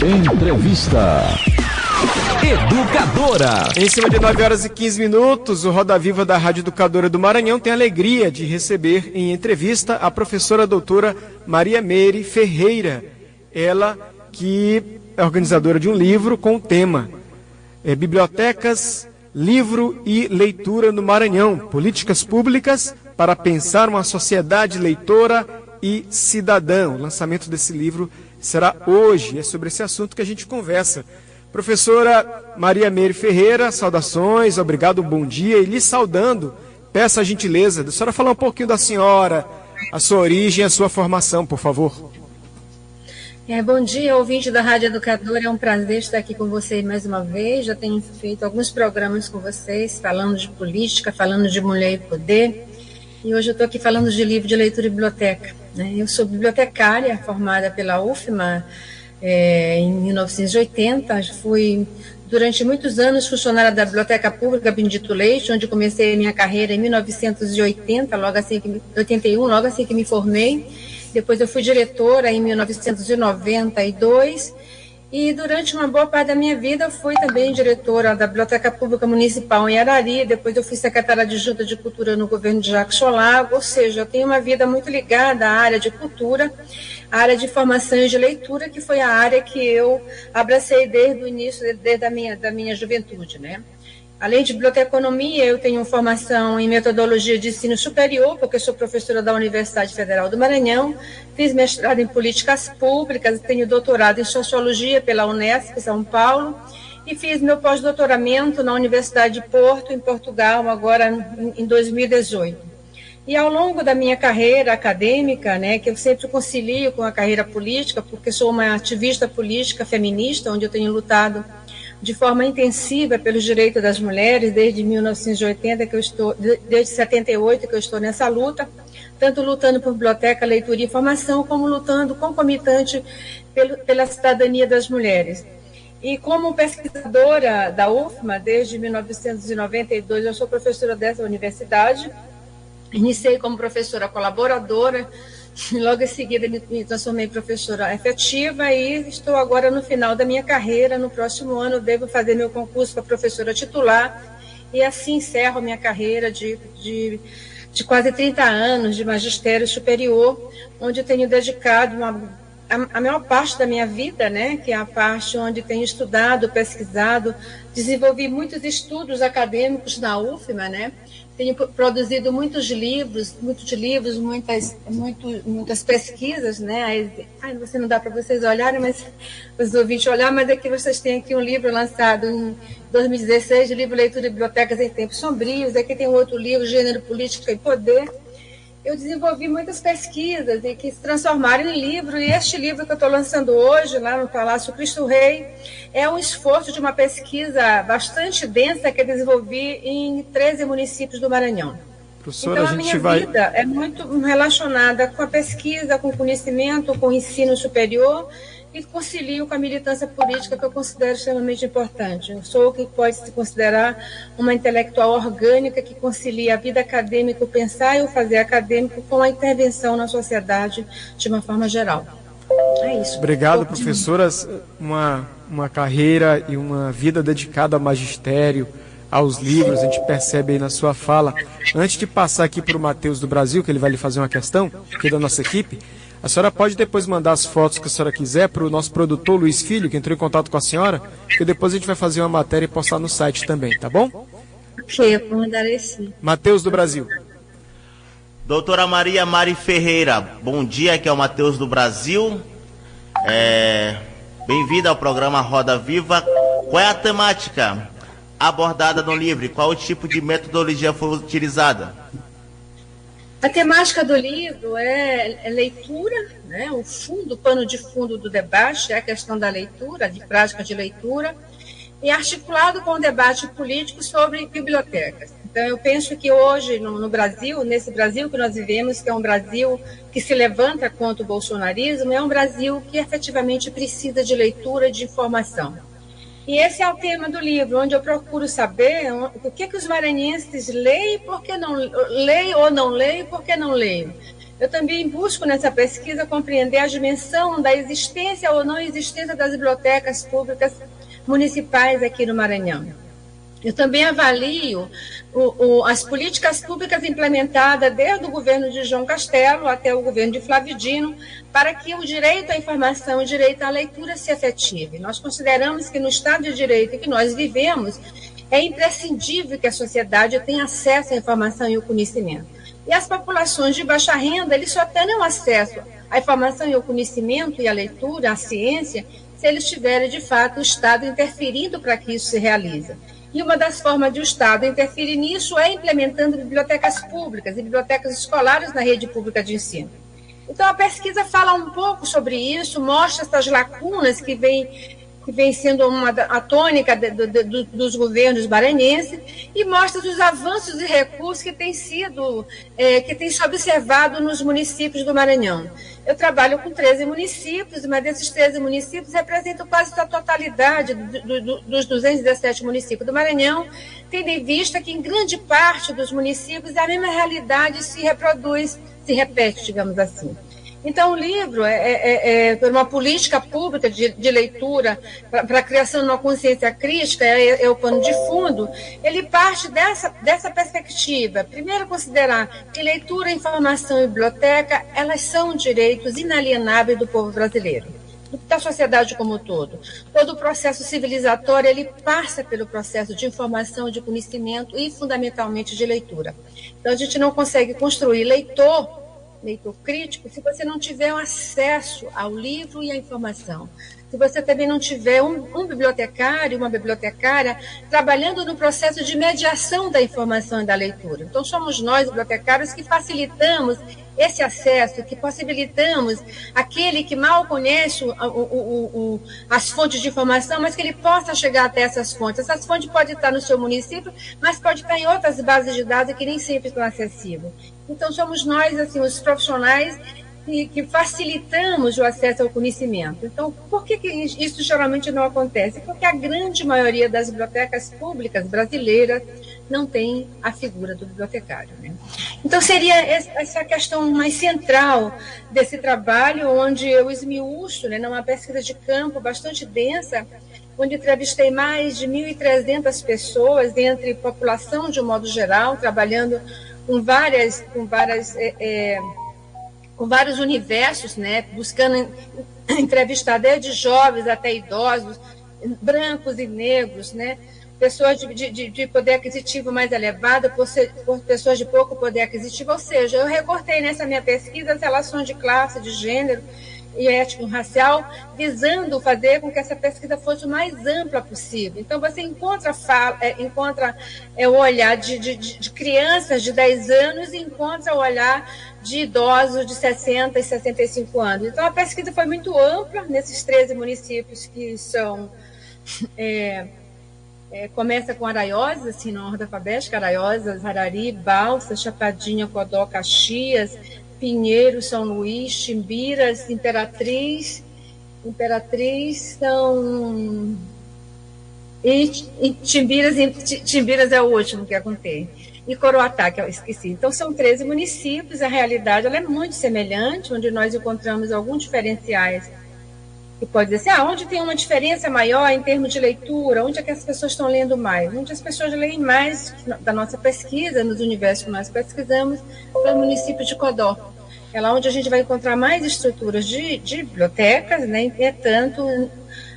Entrevista Educadora. Em cima de 9 horas e 15 minutos, o Roda Viva da Rádio Educadora do Maranhão tem a alegria de receber em entrevista a professora doutora Maria Meire Ferreira. Ela que é organizadora de um livro com o tema Bibliotecas, Livro e Leitura no Maranhão, Políticas Públicas para Pensar uma Sociedade Leitora e Cidadã. O lançamento desse livro será hoje. É sobre esse assunto que a gente conversa. Professora Maria Meire Ferreira, saudações, obrigado, bom dia. E lhe saudando, peço a gentileza da senhora falar um pouquinho da senhora, a sua origem, a sua formação, por favor. Bom dia, ouvinte da Rádio Educadora. É um prazer estar aqui com vocês mais uma vez. Já tenho feito alguns programas com vocês, falando de política, falando de mulher e poder. E hoje eu estou aqui falando de livro de leitura e biblioteca. Eu sou bibliotecária, formada pela UFMA em 1980. Fui, durante muitos anos, funcionária da Biblioteca Pública Benedito Leite, onde comecei a minha carreira em 1980, logo assim que me formei. Depois eu fui diretora em 1992 e durante uma boa parte da minha vida eu fui também diretora da Biblioteca Pública Municipal em Arari. Depois eu fui secretária adjunta de Cultura no governo de Jacques Cholago, ou seja, eu tenho uma vida muito ligada à área de cultura, à área de formação e de leitura, que foi a área que eu abracei desde o início, desde a minha juventude, né? Além de biblioteconomia, eu tenho formação em metodologia de ensino superior, porque sou professora da Universidade Federal do Maranhão, fiz mestrado em políticas públicas, tenho doutorado em sociologia pela Unesp, São Paulo, e fiz meu pós-doutoramento na Universidade de Porto, em Portugal, agora em 2018. E ao longo da minha carreira acadêmica, né, que eu sempre concilio com a carreira política, porque sou uma ativista política feminista, onde eu tenho lutado de forma intensiva pelos direitos das mulheres, desde 1980, desde 78 que eu estou nessa luta, tanto lutando por biblioteca, leitura e informação, como lutando concomitante pela cidadania das mulheres. E como pesquisadora da UFMA, desde 1992, eu sou professora dessa universidade, iniciei como professora colaboradora, logo em seguida me transformei em professora efetiva e estou agora no final da minha carreira. No próximo ano eu devo fazer meu concurso para professora titular e assim encerro minha carreira de quase 30 anos de magistério superior, onde eu tenho dedicado a maior parte da minha vida, né, que é a parte onde tenho estudado, pesquisado, desenvolvi muitos estudos acadêmicos na UFMA, né. Tenho produzido muitas pesquisas, né? Você não dá para vocês olharem, mas os ouvintes olhar, mas aqui vocês têm aqui um livro lançado em 2016, de livro Leitura e Bibliotecas em Tempos Sombrios. Aqui tem outro livro, Gênero, Política e Poder. Eu desenvolvi muitas pesquisas e que se transformaram em livro, e este livro que eu estou lançando hoje, lá no Palácio Cristo Rei, é um esforço de uma pesquisa bastante densa que eu desenvolvi em 13 municípios do Maranhão. Professora, então, a minha vida é muito relacionada com a pesquisa, com o conhecimento, com o ensino superior, e concilio com a militância política, que eu considero extremamente importante. Eu sou o que pode se considerar uma intelectual orgânica que concilia a vida acadêmica, o pensar e o fazer acadêmico com a intervenção na sociedade de uma forma geral. É isso. Obrigado, professoras. Uma carreira e uma vida dedicada ao magistério, aos livros, a gente percebe aí na sua fala. Antes de passar aqui para o Matheus do Brasil, que ele vai lhe fazer uma questão, aqui da nossa equipe, a senhora pode depois mandar as fotos que a senhora quiser para o nosso produtor Luiz Filho, que entrou em contato com a senhora, que depois a gente vai fazer uma matéria e postar no site também, tá bom? Ok, eu vou mandar esse. Matheus do Brasil. Doutora Maria Mari Ferreira, bom dia, aqui é o Matheus do Brasil. Bem-vinda ao programa Roda Viva. Qual é a temática abordada no livro? Qual o tipo de metodologia foi utilizada? A temática do livro é leitura, né? O pano de fundo do debate é a questão da leitura, de prática de leitura, e articulado com o debate político sobre bibliotecas. Então, eu penso que hoje, no Brasil, nesse Brasil que nós vivemos, que é um Brasil que se levanta contra o bolsonarismo, é um Brasil que efetivamente precisa de leitura e de informação. E esse é o tema do livro, onde eu procuro saber o que os maranhenses leem, por que não leem, ou não leem, por que não leem. Eu também busco nessa pesquisa compreender a dimensão da existência ou não existência das bibliotecas públicas municipais aqui no Maranhão. Eu também avalio as políticas públicas implementadas desde o governo de João Castelo até o governo de Flávio Dino, para que o direito à informação e o direito à leitura se efetive. Nós consideramos que no Estado de Direito que nós vivemos, é imprescindível que a sociedade tenha acesso à informação e ao conhecimento. E as populações de baixa renda, eles só terão acesso à informação e ao conhecimento e à leitura, à ciência, se eles tiverem, de fato, o Estado interferindo para que isso se realize. E uma das formas de o Estado interferir nisso é implementando bibliotecas públicas e bibliotecas escolares na rede pública de ensino. Então, a pesquisa fala um pouco sobre isso, mostra essas lacunas que vem sendo a tônica dos governos maranhenses e mostra os avanços e recursos que têm sido observado nos municípios do Maranhão. Eu trabalho com 13 municípios, mas desses 13 municípios representam quase a totalidade dos 217 municípios do Maranhão, tendo em vista que em grande parte dos municípios a mesma realidade se repete, digamos assim. Então, o livro é uma política pública de leitura para a criação de uma consciência crítica, é o pano de fundo. Ele parte dessa perspectiva. Primeiro, considerar que leitura, informação e biblioteca, elas são direitos inalienáveis do povo brasileiro, da sociedade como um todo. Todo o processo civilizatório, ele passa pelo processo de informação, de conhecimento e, fundamentalmente, de leitura. Então, a gente não consegue construir leitor crítico, se você não tiver um acesso ao livro e à informação. Se você também não tiver um bibliotecário, uma bibliotecária, trabalhando no processo de mediação da informação e da leitura. Então, somos nós, bibliotecários, que facilitamos esse acesso, que possibilitamos aquele que mal conhece as fontes de informação, mas que ele possa chegar até essas fontes. Essas fontes podem estar no seu município, mas pode estar em outras bases de dados que nem sempre estão acessíveis. Então, somos nós, assim, os profissionais que facilitamos o acesso ao conhecimento. Então, por que isso geralmente não acontece? Porque a grande maioria das bibliotecas públicas brasileiras não tem a figura do bibliotecário, né? Então, seria essa questão mais central desse trabalho, onde eu esmiuço, né, numa pesquisa de campo bastante densa, onde entrevistei mais de 1.300 pessoas, entre população de um modo geral, trabalhando com vários universos, né, buscando entrevistar desde jovens até idosos, brancos e negros, né, pessoas de poder aquisitivo mais elevado, por pessoas de pouco poder aquisitivo, ou seja, eu recortei nessa minha pesquisa as relações de classe, de gênero e étnico-racial, visando fazer com que essa pesquisa fosse o mais ampla possível. Então, você encontra o olhar de crianças de 10 anos e encontra o olhar de idosos de 60 e 65 anos. Então, a pesquisa foi muito ampla nesses 13 municípios que são... começa com Araiosas, assim, na ordem alfabética, Araiosas, Arari, Balsas, Chapadinha, Codó, Caxias, Pinheiro, São Luís, Timbiras, Imperatriz são... E Timbiras é o último que eu contei. E Coroatá, que eu esqueci. Então, são 13 municípios, a realidade ela é muito semelhante, onde nós encontramos alguns diferenciais. E pode dizer assim, onde tem uma diferença maior em termos de leitura, onde é que as pessoas estão lendo mais? Onde as pessoas leem mais da nossa pesquisa, nos universos que nós pesquisamos, é o município de Codó. É lá onde a gente vai encontrar mais estruturas de bibliotecas, né? Entretanto,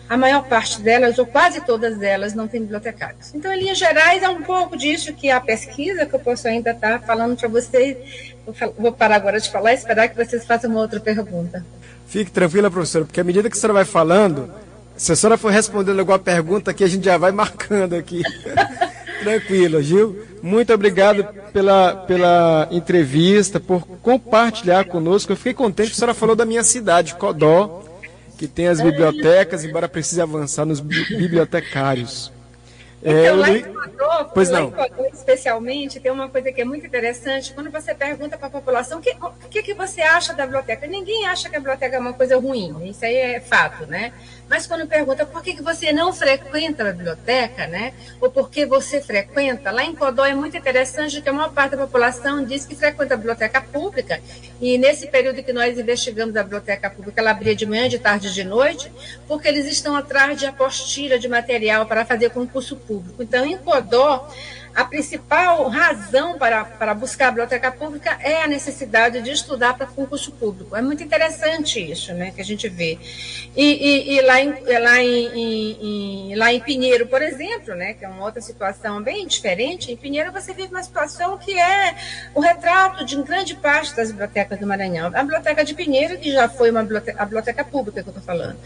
a maior parte delas, ou quase todas elas, não tem bibliotecários. Então, em linhas gerais, é um pouco disso que a pesquisa, que eu posso ainda estar falando para vocês. Vou parar agora de falar e esperar que vocês façam uma outra pergunta. Fique tranquila, professora, porque à medida que a senhora vai falando, se a senhora for respondendo alguma pergunta aqui, a gente já vai marcando aqui. Tranquila, Gil. Muito obrigado pela entrevista, por compartilhar conosco. Eu fiquei contente que a senhora falou da minha cidade, Codó, que tem as bibliotecas, embora precise avançar nos bibliotecários. Então, lá em Codó, Equador, Pois lá não. em Equador especialmente, tem uma coisa que é muito interessante. Quando você pergunta para a população o que você acha da biblioteca, ninguém acha que a biblioteca é uma coisa ruim, isso aí é fato, né? Mas quando pergunta por que você não frequenta a biblioteca, né? Ou por que você frequenta, lá em Equador é muito interessante que a maior parte da população diz que frequenta a biblioteca pública, e nesse período que nós investigamos a biblioteca pública, ela abria de manhã, de tarde e de noite, porque eles estão atrás de apostila, de material para fazer concurso público. Então, em Equador, a principal razão para buscar a biblioteca pública é a necessidade de estudar para concurso público. É muito interessante isso, né, que a gente vê. E lá em Pinheiro, por exemplo, né, que é uma outra situação bem diferente, em Pinheiro você vive uma situação que é o retrato de grande parte das bibliotecas do Maranhão. A biblioteca de Pinheiro, que já foi a biblioteca pública que eu estou falando,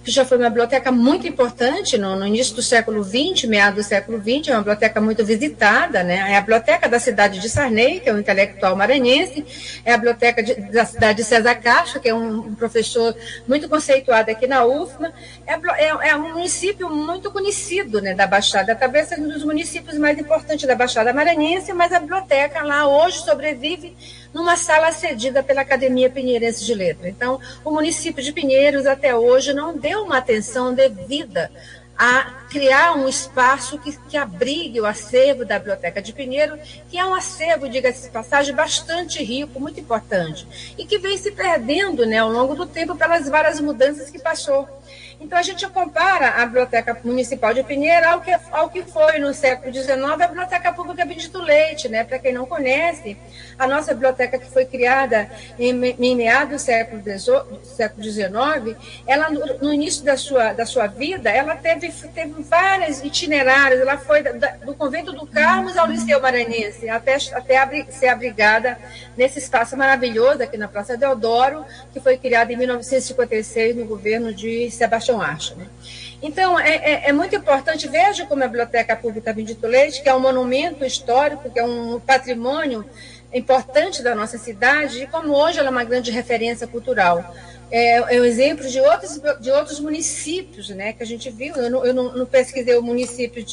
que já foi uma biblioteca muito importante no início do século XX, meados do século XX, é uma biblioteca muito visitada, né? É a biblioteca da cidade de Sarney, que é um intelectual maranhense, é a biblioteca da cidade de César Castro, que é um professor muito conceituado aqui na UFMA, é um município muito conhecido, né, da Baixada, talvez seja um dos municípios mais importantes da Baixada Maranhense, mas a biblioteca lá hoje sobrevive numa sala cedida pela Academia Pinheirense de Letras. Então, o município de Pinheiros até hoje não deu uma atenção devida a criar um espaço que abrigue o acervo da Biblioteca de Pinheiro, que é um acervo, diga-se de passagem, bastante rico, muito importante, e que vem se perdendo, né, ao longo do tempo pelas várias mudanças que passou. Então, a gente compara a Biblioteca Municipal de Pinheiro ao que foi no século XIX a Biblioteca Pública Benedito Leite, né? Para quem não conhece, a nossa biblioteca, que foi criada em meados do século XIX, ela, no início da sua vida, ela teve vários itinerários. Ela foi do Convento do Carmo ao Liceu Maranhense, até ser abrigada nesse espaço maravilhoso aqui na Praça Deodoro, que foi criado em 1956 no governo de Sebastião Archer, né? Então, é muito importante, veja como a Biblioteca Pública Benedito Leite, que é um monumento histórico, que é um patrimônio importante da nossa cidade, e como hoje ela é uma grande referência cultural. É um exemplo de outros municípios, né, que a gente viu. Eu não pesquisei o município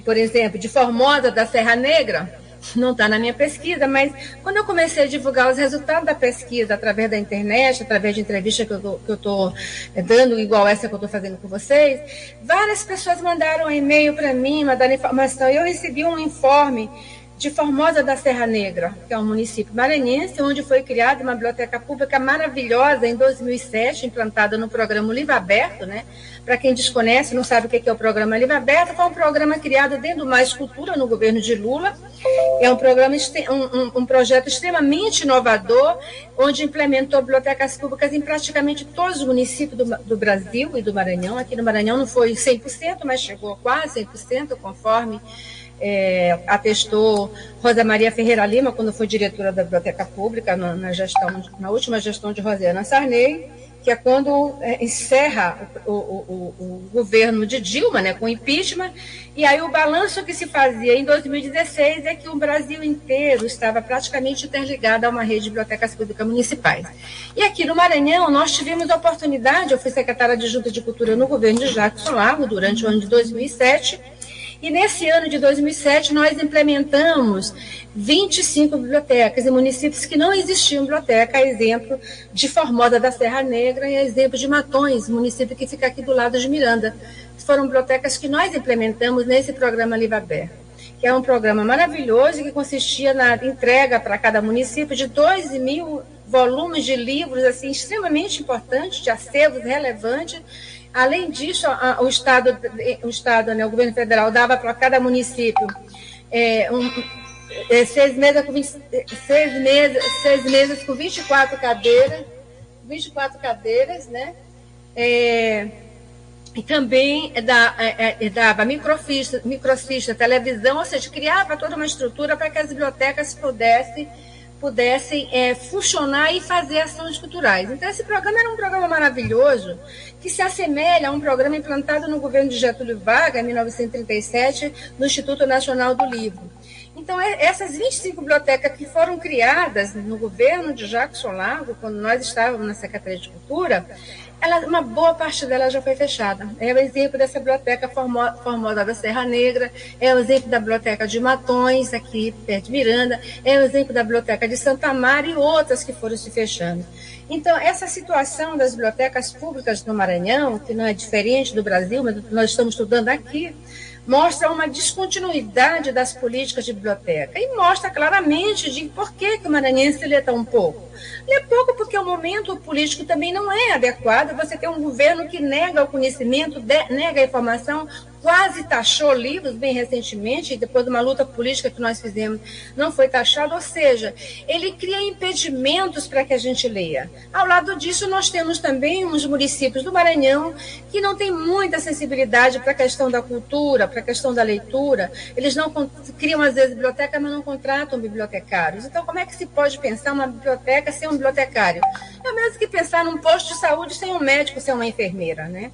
por exemplo, de Formosa da Serra Negra, não está na minha pesquisa, mas quando eu comecei a divulgar os resultados da pesquisa através da internet, através de entrevistas que eu estou dando, igual essa que eu estou fazendo com vocês, várias pessoas mandaram e-mail para mim, mandaram informação, e eu recebi um informe de Formosa da Serra Negra, que é um município maranhense, onde foi criada uma biblioteca pública maravilhosa em 2007, implantada no programa Livro Aberto, né? Para quem desconhece, não sabe o que é o programa Livro Aberto, foi um programa criado dentro do Mais Cultura, no governo de Lula. É um projeto extremamente inovador, onde implementou bibliotecas públicas em praticamente todos os municípios do Brasil e do Maranhão. Aqui no Maranhão não foi 100%, mas chegou a quase 100%, conforme atestou Rosa Maria Ferreira Lima, quando foi diretora da Biblioteca Pública, na última gestão de Rosiana Sarney, que é quando encerra o governo de Dilma, né, com impeachment, e aí o balanço que se fazia em 2016 é que o Brasil inteiro estava praticamente interligado a uma rede de bibliotecas públicas municipais. E aqui no Maranhão, nós tivemos a oportunidade, eu fui secretária adjunta de Cultura no governo de Jackson Lago, durante o ano de 2007, e nesse ano de 2007 nós implementamos 25 bibliotecas em municípios que não existiam biblioteca, a exemplo de Formosa da Serra Negra e a exemplo de Matões, município que fica aqui do lado de Miranda. Foram bibliotecas que nós implementamos nesse programa Livro Aberto, que é um programa maravilhoso que consistia na entrega para cada município de 2.000 volumes de livros assim, extremamente importantes, de acervos relevantes. Além disso, o Estado, né, o governo federal dava para cada município 6 mesas com 24 cadeiras, né? E também dava microfista, televisão, ou seja, criava toda uma estrutura para que as bibliotecas pudessem funcionar e fazer ações culturais. Então, esse programa era um programa maravilhoso, que se assemelha a um programa implantado no governo de Getúlio Vargas, em 1937, no Instituto Nacional do Livro. Então, essas 25 bibliotecas que foram criadas no governo de Jacques Cholago, quando nós estávamos na Secretaria de Cultura, uma boa parte dela já foi fechada. É o exemplo dessa biblioteca formosa da Serra Negra, é o exemplo da biblioteca de Matões, aqui perto de Miranda, é o exemplo da biblioteca de Santa Mara e outras que foram se fechando. Então, essa situação das bibliotecas públicas no Maranhão, que não é diferente do Brasil, mas nós estamos estudando aqui, mostra uma descontinuidade das políticas de biblioteca e mostra claramente de por que o maranhense lê tão pouco. Lê pouco porque o momento político também não é adequado. Você tem um governo que nega o conhecimento, nega a informação, quase taxou livros bem recentemente, depois de uma luta política que nós fizemos, não foi taxado, ou seja, ele cria impedimentos para que a gente leia. Ao lado disso, nós temos também uns municípios do Maranhão que não têm muita sensibilidade para a questão da cultura, para a questão da leitura. Eles não criam, às vezes, biblioteca, mas não contratam bibliotecários. Então, como é que se pode pensar uma biblioteca sem um bibliotecário? É o mesmo que pensar num posto de saúde sem um médico, sem uma enfermeira, né?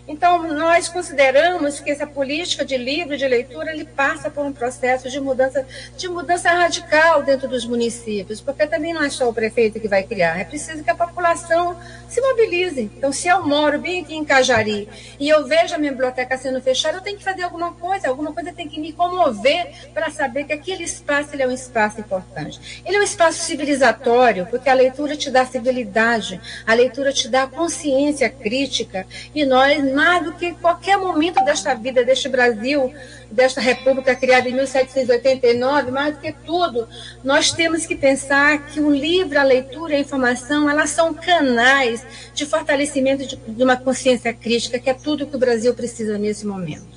Então, nós consideramos que essa política de livro, de leitura, ele passa por um processo de mudança radical dentro dos municípios, porque também não é só o prefeito que vai criar, é preciso que a população se mobilize. Então, se eu moro bem aqui em Cajari e eu vejo a minha biblioteca sendo fechada, eu tenho que fazer alguma coisa tem que me comover para saber que aquele espaço ele é um espaço importante. Ele é um espaço civilizatório, porque a leitura te dá civilidade, a leitura te dá consciência crítica, e nós, mais do que qualquer momento desta vida, deste Brasil, desta república criada em 1789, mais do que tudo, nós temos que pensar que o livro, a leitura e a informação, elas são canais de fortalecimento de uma consciência crítica, que é tudo que o Brasil precisa nesse momento.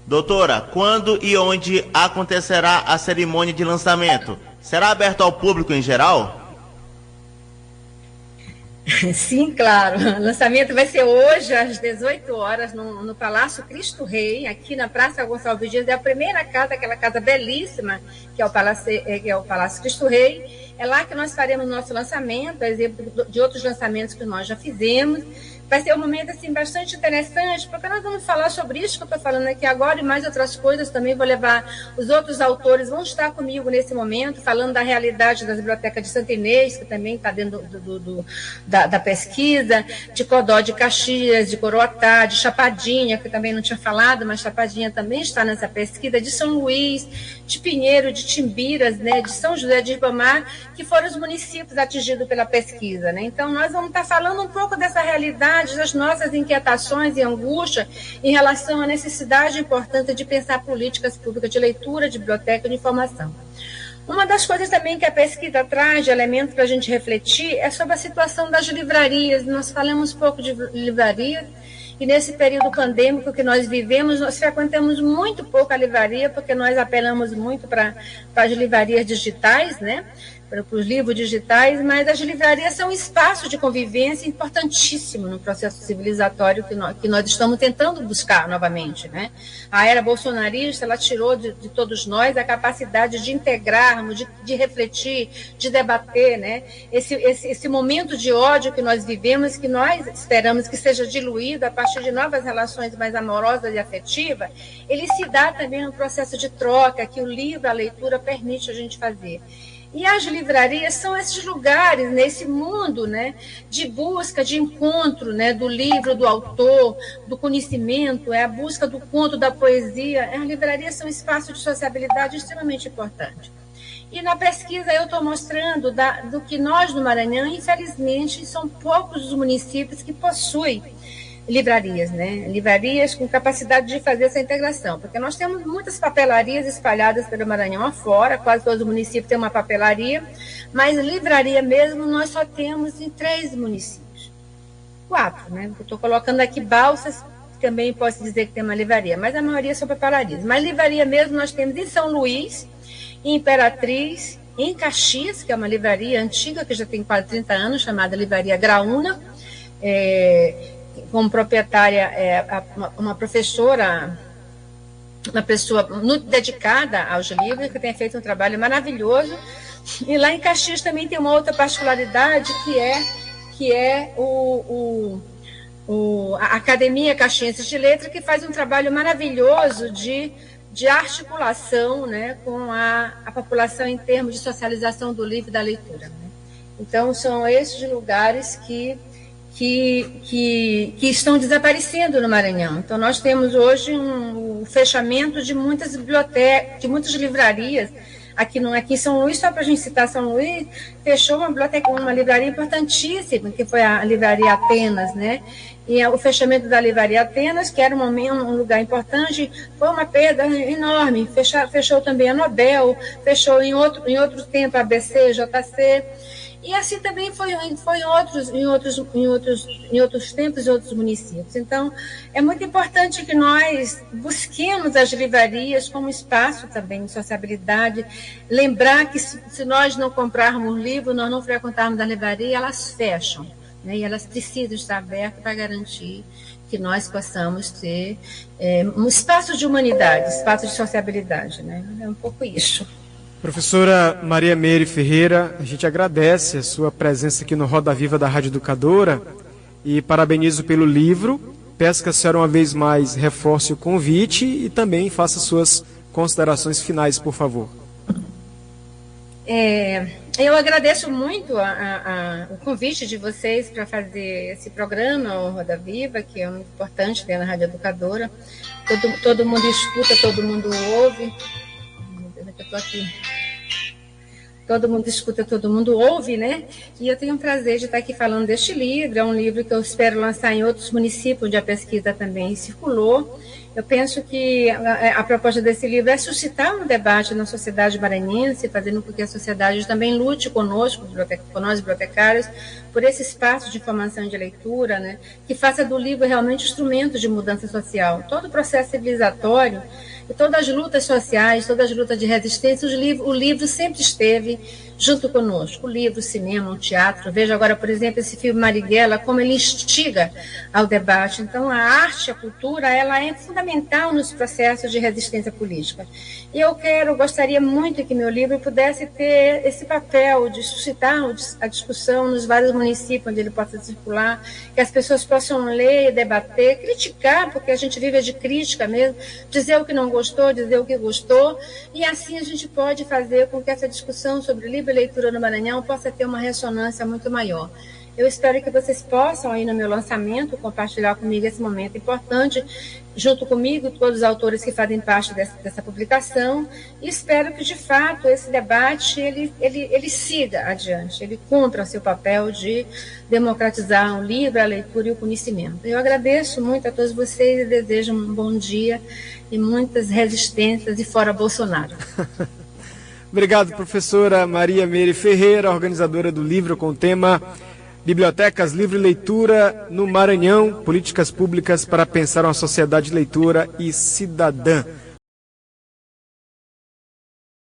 Doutora, quando e onde acontecerá a cerimônia de lançamento? Será aberto ao público em geral? Sim, claro. O lançamento vai ser hoje, às 18 horas, no Palácio Cristo Rei, aqui na Praça Gonçalves Dias. É a primeira casa, aquela casa belíssima, que é o Palácio Cristo Rei. É lá que nós faremos nosso lançamento, exemplo de outros lançamentos que nós já fizemos. Vai ser um momento assim, bastante interessante, porque nós vamos falar sobre isso que eu estou falando aqui agora e mais outras coisas também. Vou levar os outros autores, vão estar comigo nesse momento, falando da realidade das bibliotecas de Santa Inês, que também está dentro da pesquisa, de Codó de Caxias, de Coroatá, de Chapadinha, que eu também não tinha falado, mas Chapadinha também está nessa pesquisa, de São Luís, de Pinheiro, de Timbiras, né, de São José de Ribamar, que foram os municípios atingidos pela pesquisa, né? Então, nós vamos estar falando um pouco dessa realidade, das nossas inquietações e angústia em relação à necessidade importante de pensar políticas públicas de leitura, de biblioteca e de informação. Uma das coisas também que a pesquisa traz de elemento para a gente refletir é sobre a situação das livrarias. Nós falamos pouco de livrarias, e nesse período pandêmico que nós vivemos, nós frequentamos muito pouco a livraria, porque nós apelamos muito para as livrarias digitais, né? Para os livros digitais, mas as livrarias são um espaço de convivência importantíssimo no processo civilizatório que nós estamos tentando buscar novamente, né? A era bolsonarista, ela tirou de todos nós a capacidade de integrarmos, de refletir, de debater, né? Esse momento de ódio que nós vivemos, que nós esperamos que seja diluído a partir de novas relações mais amorosas e afetivas, ele se dá também no processo de troca que o livro, a leitura, permite a gente fazer. E as livrarias são esses lugares, nesse mundo, né, de busca, de encontro, né, do livro, do autor, do conhecimento, é a busca do conto, da poesia. As livrarias são um espaço de sociabilidade extremamente importante. E na pesquisa eu estou mostrando do que nós no Maranhão, infelizmente, são poucos os municípios que possuem livrarias, né? Livrarias com capacidade de fazer essa integração, porque nós temos muitas papelarias espalhadas pelo Maranhão afora, quase todos os municípios têm uma papelaria, mas livraria mesmo nós só temos em 3 municípios. 4, né? Eu estou colocando aqui Balsas, também posso dizer que tem uma livraria, mas a maioria são papelarias. Mas livraria mesmo nós temos em São Luís, em Imperatriz, em Caxias, que é uma livraria antiga, que já tem quase 30 anos, chamada Livraria Graúna, como proprietária uma professora, uma pessoa muito dedicada aos livros, que tem feito um trabalho maravilhoso. E lá em Caxias também tem uma outra particularidade, que é a Academia Caxiense de Letras, que faz um trabalho maravilhoso de de articulação, né, com a população em termos de socialização do livro e da leitura, né? Então, são esses lugares que estão desaparecendo no Maranhão. Então, nós temos hoje o fechamento de muitas bibliotecas, de muitas livrarias. Aqui em São Luís, só para a gente citar São Luís, fechou uma biblioteca, uma livraria importantíssima, que foi a Livraria Atenas, né? E o fechamento da Livraria Atenas, que era um lugar importante, foi uma perda enorme. Fechou também a Nobel, fechou em outro tempo a ABC, JC. E assim também foi em outros tempos e outros municípios. Então, é muito importante que nós busquemos as livrarias como espaço também de sociabilidade, lembrar que se nós não comprarmos livro, nós não frequentarmos a livraria, elas fecham, né? E elas precisam estar abertas para garantir que nós possamos ter um espaço de humanidade, espaço de sociabilidade, né? É um pouco isso. Professora Maria Meire Ferreira, a gente agradece a sua presença aqui no Roda Viva da Rádio Educadora e parabenizo pelo livro. Peço que a senhora uma vez mais reforce o convite e também faça suas considerações finais, por favor. Eu agradeço muito o convite de vocês para fazer esse programa, o Roda Viva, que é muito importante dentro da Rádio Educadora. Todo mundo escuta, todo mundo ouve. Eu estou aqui. Todo mundo escuta, todo mundo ouve, né? E eu tenho o prazer de estar aqui falando deste livro. É um livro que eu espero lançar em outros municípios onde a pesquisa também circulou. Eu penso que a proposta desse livro é suscitar um debate na sociedade maranhense, fazendo com que a sociedade também lute conosco, com nós bibliotecários, por esse espaço de formação de leitura, né? Que faça do livro realmente instrumento de mudança social. Todo o processo civilizatório e todas as lutas sociais, todas as lutas de resistência, o livro sempre esteve junto conosco. O livro, o cinema, o teatro. Veja agora, por exemplo, esse filme Marighella, como ele instiga ao debate. Então, a arte, a cultura, ela é fundamental nos processos de resistência política. E eu gostaria muito que meu livro pudesse ter esse papel de suscitar a discussão nos vários municípios onde ele possa circular, que as pessoas possam ler, debater, criticar, porque a gente vive de crítica mesmo, dizer o que não gostou, dizer o que gostou, e assim a gente pode fazer com que essa discussão sobre livre leitura no Maranhão possa ter uma ressonância muito maior. Eu espero que vocês possam, aí no meu lançamento, compartilhar comigo esse momento importante, junto comigo, todos os autores que fazem parte dessa publicação, e espero que, de fato, esse debate ele siga adiante, ele cumpra o seu papel de democratizar o livro, a leitura e o conhecimento. Eu agradeço muito a todos vocês e desejo um bom dia e muitas resistências e fora Bolsonaro. Obrigado, professora Maria Meire Ferreira, organizadora do livro com o tema Bibliotecas, Livre Leitura no Maranhão, Políticas Públicas para Pensar uma Sociedade de Leitura e Cidadã.